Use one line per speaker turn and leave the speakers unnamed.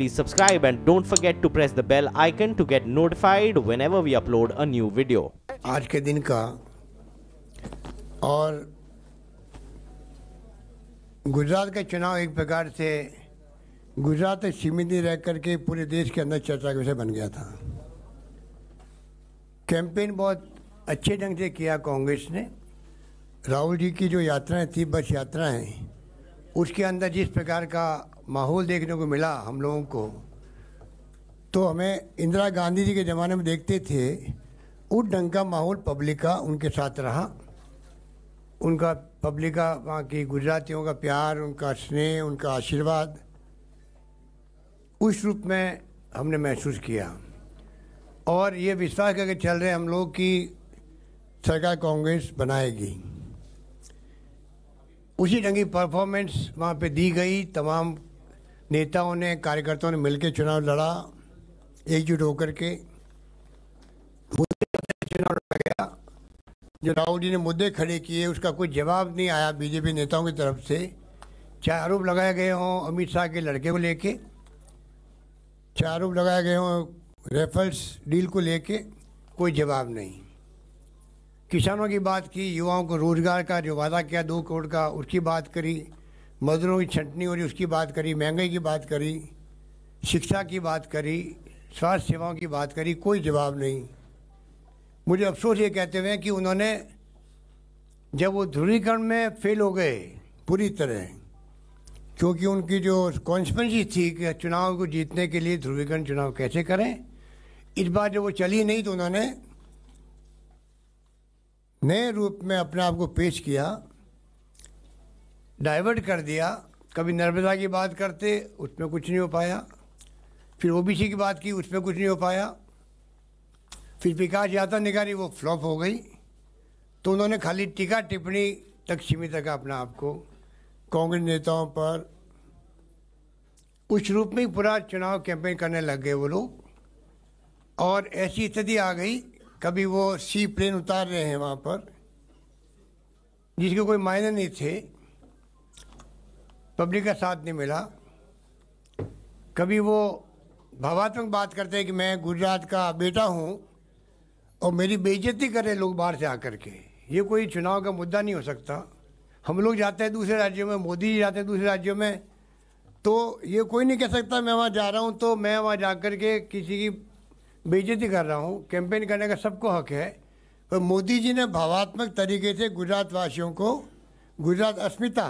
please subscribe and don't forget to press the bell icon to get notified whenever we upload a new video.
आज के दिन का और गुजरात का चुनाव एक प्रकार से गुजरात तक सीमित नहीं रह करके पूरे देश के अंदर चर्चा का विषय बन गया था। कैंपेन बहुत अच्छे ढंग से किया कांग्रेस ने। राहुल जी की जो यात्राएं थी, बस यात्राएं, उसके अंदर जिस प्रकार का माहौल देखने को मिला हम लोगों को, तो हमें इंदिरा गांधी जी के ज़माने में देखते थे उस ढंग का माहौल पब्लिक का उनके साथ रहा। उनका पब्लिक का, वहाँ की गुजरातियों का प्यार, उनका स्नेह, उनका आशीर्वाद, उस रूप में हमने महसूस किया और ये विश्वास करके चल रहे हम लोग कि सरकार कांग्रेस बनाएगी। उसी ढंग की परफॉर्मेंस वहाँ पे दी गई। तमाम नेताओं ने, कार्यकर्ताओं ने मिलकर चुनाव लड़ा, एकजुट होकर के चुनाव लड़ा गया। जो राहुल जी ने मुद्दे खड़े किए उसका कोई जवाब नहीं आया बीजेपी नेताओं की तरफ से। चाहे आरोप लगाए गए हों अमित शाह के लड़के को लेके, चाहे आरोप लगाए गए हों रेफल्स डील को लेके, कोई जवाब नहीं। किसानों की बात की, युवाओं को रोजगार का जो वादा किया 2 करोड़ का, उसकी बात करी, मजदूरों की छंटनी हो रही उसकी बात करी, महंगाई की बात करी, शिक्षा की बात करी, स्वास्थ्य सेवाओं की बात करी, कोई जवाब नहीं। मुझे अफसोस ये कहते हुए कि उन्होंने, जब वो ध्रुवीकरण में फेल हो गए पूरी तरह, क्योंकि उनकी जो कॉन्स्पिरेसी थी कि चुनाव को जीतने के लिए ध्रुवीकरण चुनाव कैसे करें, इस बार जब वो चली नहीं तो उन्होंने नए रूप में अपने आप को पेश किया, डाइवर्ट कर दिया। कभी नर्मदा की बात करते, उसमें कुछ नहीं हो पाया, फिर ओबीसी की बात की, उसमें कुछ नहीं हो पाया, फिर विकास यात्रा निकाली, वो फ्लॉप हो गई। तो उन्होंने खाली टीका टिप्पणी तक सीमित रखा अपना आपको कांग्रेस नेताओं पर। उस रूप में ही पूरा चुनाव कैंपेन करने लग गए वो लोग और ऐसी स्थिति आ गई, कभी वो सी प्लेन उतार रहे हैं वहाँ पर जिसके कोई मायने नहीं थे, पब्लिक का साथ नहीं मिला। कभी वो भावात्मक बात करते हैं कि मैं गुजरात का बेटा हूँ और मेरी बेइज्जती करें लोग बाहर से आकर के। ये कोई चुनाव का मुद्दा नहीं हो सकता। हम लोग जाते हैं दूसरे राज्यों में, मोदी जी जाते हैं दूसरे राज्यों में, तो ये कोई नहीं कह सकता मैं वहाँ जा रहा हूँ तो मैं वहाँ जा कर के किसी की बेइज्जती कर रहा हूँ। कैंपेन करने का सबको हक है। पर मोदी जी ने भावात्मक तरीके से गुजरात वासियों को, गुजरात अस्मिता